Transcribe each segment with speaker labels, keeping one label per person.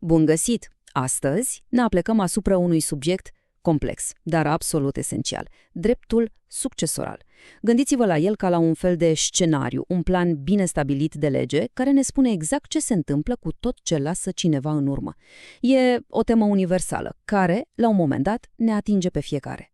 Speaker 1: Bun găsit! Astăzi ne aplecăm asupra unui subiect complex, dar absolut esențial, dreptul succesoral. Gândiți-vă la el ca la un fel de scenariu, un plan bine stabilit de lege, care ne spune exact ce se întâmplă cu tot ce lasă cineva în urmă. E o temă universală, care, la un moment dat, ne atinge pe fiecare.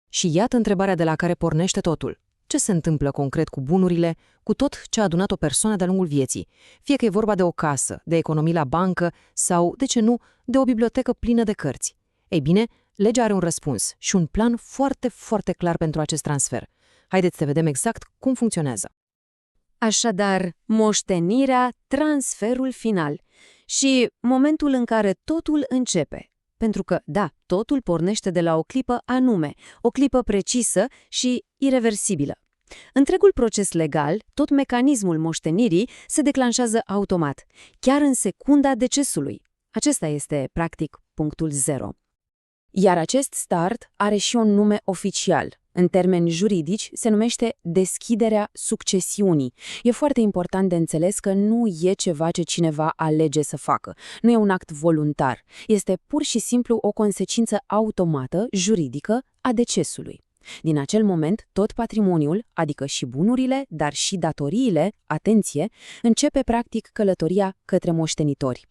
Speaker 2: Și iată întrebarea de la care pornește totul. Ce se întâmplă concret cu bunurile, cu tot ce a adunat o persoană de-a lungul vieții? Fie că e vorba de o casă, de economii la bancă sau, de ce nu, de o bibliotecă plină de cărți. Ei bine, legea are un răspuns și un plan foarte, foarte clar pentru acest transfer. Haideți să vedem exact cum funcționează.
Speaker 3: Așadar, moștenirea, transferul final și momentul în care totul începe. Pentru că, da, totul pornește de la o clipă anume, o clipă precisă și ireversibilă. Întregul proces legal, tot mecanismul moștenirii, se declanșează automat, chiar în secunda decesului. Acesta este, practic, punctul zero. Iar acest start are și un nume oficial. În termeni juridici, se numește deschiderea succesiunii. E foarte important de înțeles că nu e ceva ce cineva alege să facă. Nu e un act voluntar. Este pur și simplu o consecință automată, juridică, a decesului. Din acel moment, tot patrimoniul, adică și bunurile, dar și datoriile, atenție, începe practic călătoria către moștenitori.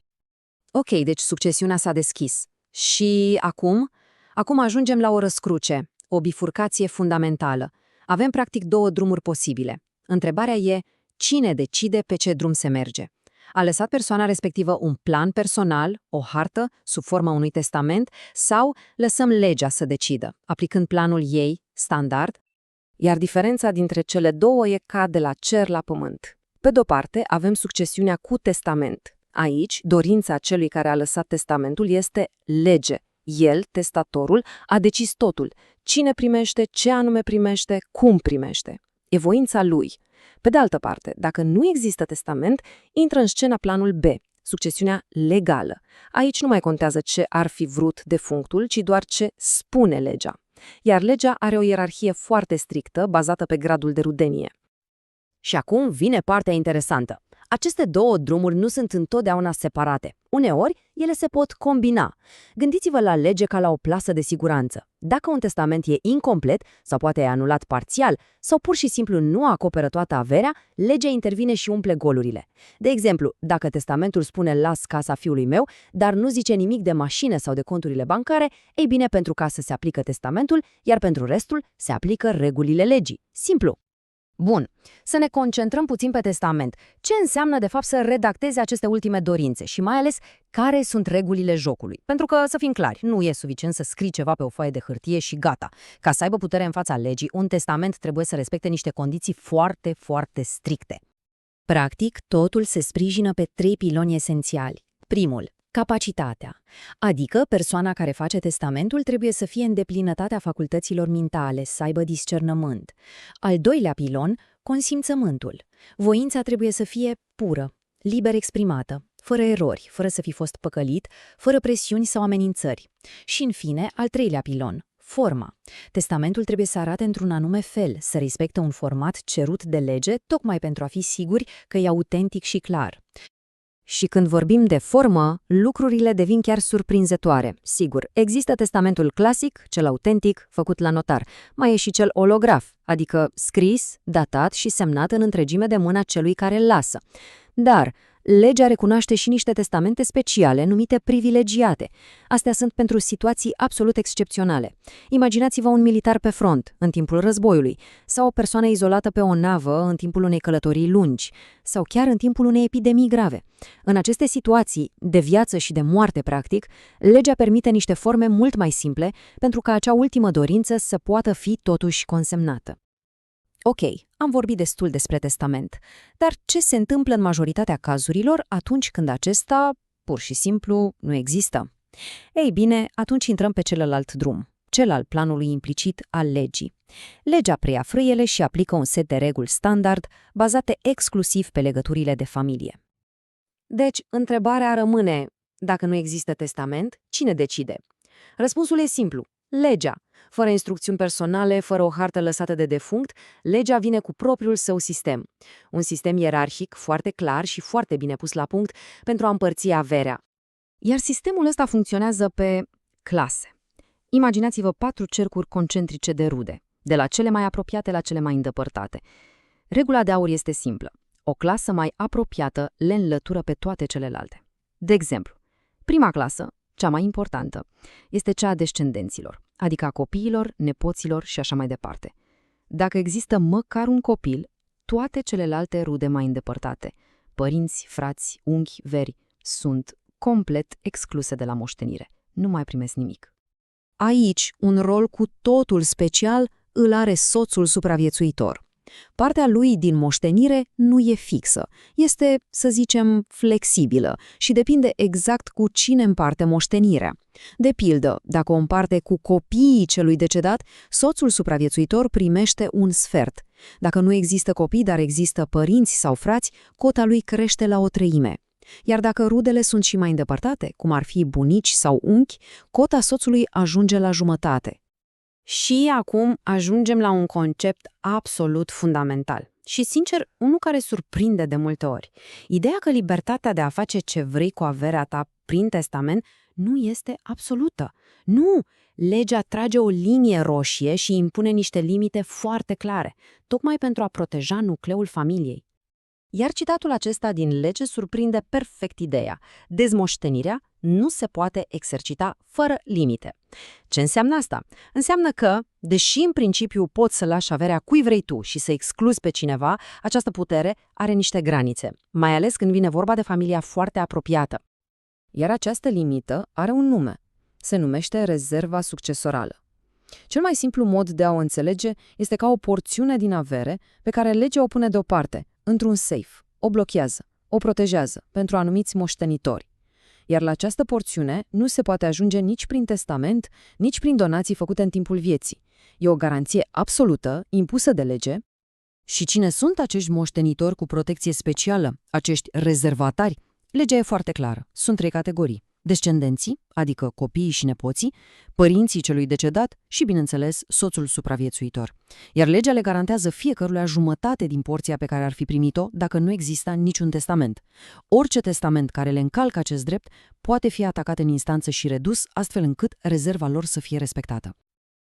Speaker 2: Ok, deci succesiunea s-a deschis. Și acum? Acum ajungem la o răscruce, o bifurcație fundamentală. Avem practic două drumuri posibile. Întrebarea e, cine decide pe ce drum se merge? A lăsat persoana respectivă un plan personal, o hartă, sub forma unui testament, sau lăsăm legea să decidă, aplicând planul ei, standard? Iar diferența dintre cele două e ca de la cer la pământ. Pe de-o parte, avem succesiunea cu testament. Aici, dorința celui care a lăsat testamentul este lege. El, testatorul, a decis totul. Cine primește, ce anume primește, cum primește. E voința lui. Pe de altă parte, dacă nu există testament, intră în scenă planul B, succesiunea legală. Aici nu mai contează ce ar fi vrut defunctul, ci doar ce spune legea. Iar legea are o ierarhie foarte strictă, bazată pe gradul de rudenie.
Speaker 1: Și acum vine partea interesantă. Aceste două drumuri nu sunt întotdeauna separate. Uneori, ele se pot combina. Gândiți-vă la lege ca la o plasă de siguranță. Dacă un testament e incomplet, sau poate e anulat parțial, sau pur și simplu nu acoperă toată averea, legea intervine și umple golurile. De exemplu, dacă testamentul spune las casa fiului meu, dar nu zice nimic de mașină sau de conturile bancare, ei bine, pentru casă se aplică testamentul, iar pentru restul se aplică regulile legii. Simplu. Bun, să ne concentrăm puțin pe testament. Ce înseamnă, de fapt, să redactezi aceste ultime dorințe și mai ales care sunt regulile jocului? Pentru că, să fim clari, nu e suficient să scrii ceva pe o foaie de hârtie și gata. Ca să aibă putere în fața legii, un testament trebuie să respecte niște condiții foarte, foarte stricte.
Speaker 3: Practic, totul se sprijină pe 3 piloni esențiali. Primul, capacitatea, adică persoana care face testamentul trebuie să fie în deplinătatea facultăților mentale, să aibă discernământ. Al doilea pilon, consimțământul. Voința trebuie să fie pură, liber exprimată, fără erori, fără să fi fost păcălit, fără presiuni sau amenințări. Și, în fine, al treilea pilon, forma. Testamentul trebuie să arate într-un anume fel, să respecte un format cerut de lege, tocmai pentru a fi siguri că e autentic și clar.
Speaker 2: Și când vorbim de formă, lucrurile devin chiar surprinzătoare. Sigur, există testamentul clasic, cel autentic, făcut la notar. Mai e și cel olograf, adică scris, datat și semnat în întregime de mâna celui care îl lasă. Dar legea recunoaște și niște testamente speciale numite privilegiate. Astea sunt pentru situații absolut excepționale. Imaginați-vă un militar pe front, în timpul războiului, sau o persoană izolată pe o navă în timpul unei călătorii lungi, sau chiar în timpul unei epidemii grave. În aceste situații, de viață și de moarte practic, legea permite niște forme mult mai simple pentru ca acea ultimă dorință să poată fi totuși consemnată.
Speaker 3: Ok, am vorbit destul despre testament, dar ce se întâmplă în majoritatea cazurilor atunci când acesta, pur și simplu, nu există? Ei bine, atunci intrăm pe celălalt drum, cel al planului implicit al legii. Legea preia frâiele și aplică un set de reguli standard bazate exclusiv pe legăturile de familie.
Speaker 2: Deci, întrebarea rămâne, dacă nu există testament, cine decide? Răspunsul e simplu, legea. Fără instrucțiuni personale, fără o hartă lăsată de defunct, legea vine cu propriul său sistem. Un sistem ierarhic, foarte clar și foarte bine pus la punct pentru a împărți averea. Iar sistemul ăsta funcționează pe clase. Imaginați-vă 4 cercuri concentrice de rude, de la cele mai apropiate la cele mai îndepărtate. Regula de aur este simplă. O clasă mai apropiată le înlătură pe toate celelalte. De exemplu, prima clasă, cea mai importantă, este cea a descendenților, adică a copiilor, nepoților și așa mai departe. Dacă există măcar un copil, toate celelalte rude mai îndepărtate, părinți, frați, unchi, veri, sunt complet excluse de la moștenire. Nu mai primesc nimic. Aici, un rol cu totul special îl are soțul supraviețuitor. Partea lui din moștenire nu e fixă, este, să zicem, flexibilă și depinde exact cu cine împarte moștenirea. De pildă, dacă o împarte cu copiii celui decedat, soțul supraviețuitor primește un sfert. Dacă nu există copii, dar există părinți sau frați, cota lui crește la 1/3. Iar dacă rudele sunt și mai îndepărtate, cum ar fi bunici sau unchi, cota soțului ajunge la jumătate.
Speaker 3: Și acum ajungem la un concept absolut fundamental și, sincer, unul care surprinde de multe ori. Ideea că libertatea de a face ce vrei cu averea ta prin testament nu este absolută. Nu! Legea trage o linie roșie și impune niște limite foarte clare, tocmai pentru a proteja nucleul familiei.
Speaker 2: Iar citatul acesta din lege surprinde perfect ideea. Dezmoștenirea nu se poate exercita fără limite. Ce înseamnă asta? Înseamnă că, deși în principiu poți să lași averea cui vrei tu și să excluzi pe cineva, această putere are niște granițe, mai ales când vine vorba de familia foarte apropiată. Iar această limită are un nume. Se numește rezerva succesorală. Cel mai simplu mod de a o înțelege este ca o porțiune din avere pe care legea o pune deoparte, într-un safe, o blochează, o protejează pentru anumiți moștenitori. Iar la această porțiune nu se poate ajunge nici prin testament, nici prin donații făcute în timpul vieții. E o garanție absolută, impusă de lege. Și cine sunt acești moștenitori cu protecție specială, acești rezervatari? Legea e foarte clară. Sunt 3 categorii. Descendenții, adică copiii și nepoții, părinții celui decedat și, bineînțeles, soțul supraviețuitor. Iar legea le garantează fiecăruia jumătate din porția pe care ar fi primit-o dacă nu exista niciun testament. Orice testament care le încalcă acest drept poate fi atacat în instanță și redus, astfel încât rezerva lor să fie respectată.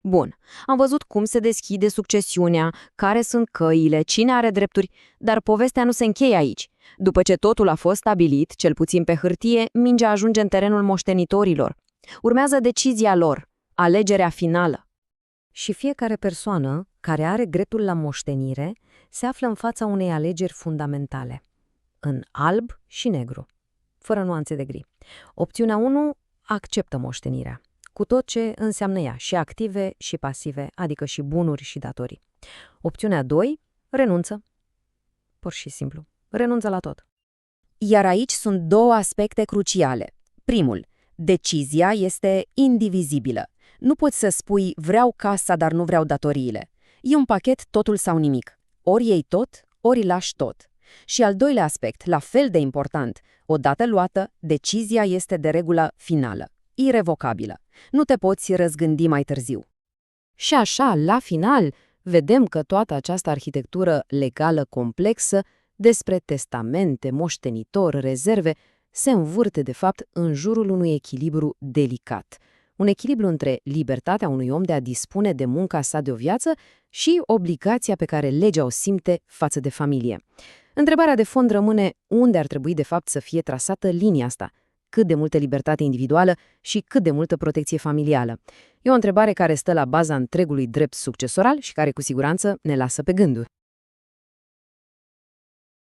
Speaker 1: Bun, am văzut cum se deschide succesiunea, care sunt căile, cine are drepturi, dar povestea nu se încheie aici. După ce totul a fost stabilit, cel puțin pe hârtie, mingea ajunge în terenul moștenitorilor. Urmează decizia lor, alegerea finală.
Speaker 2: Și fiecare persoană care are dreptul la moștenire se află în fața unei alegeri fundamentale, în alb și negru, fără nuanțe de gri. Opțiunea 1 acceptă moștenirea, cu tot ce înseamnă ea, și active și pasive, adică și bunuri și datorii. Opțiunea 2 renunță, pur și simplu, renunță la tot.
Speaker 1: Iar aici sunt 2 aspecte cruciale. Primul, decizia este indivizibilă. Nu poți să spui vreau casa, dar nu vreau datoriile. E un pachet totul sau nimic. Ori iei tot, ori lași tot. Și al doilea aspect, la fel de important, odată luată, decizia este de regulă finală, irevocabilă. Nu te poți răzgândi mai târziu. Și așa, la final, vedem că toată această arhitectură legală complexă despre testamente, moștenitori, rezerve, se învârte de fapt în jurul unui echilibru delicat. Un echilibru între libertatea unui om de a dispune de munca sa de o viață și obligația pe care legea o simte față de familie. Întrebarea de fond rămâne unde ar trebui de fapt să fie trasată linia asta, cât de multă libertate individuală și cât de multă protecție familială. E o întrebare care stă la baza întregului drept succesoral și care cu siguranță ne lasă pe gânduri.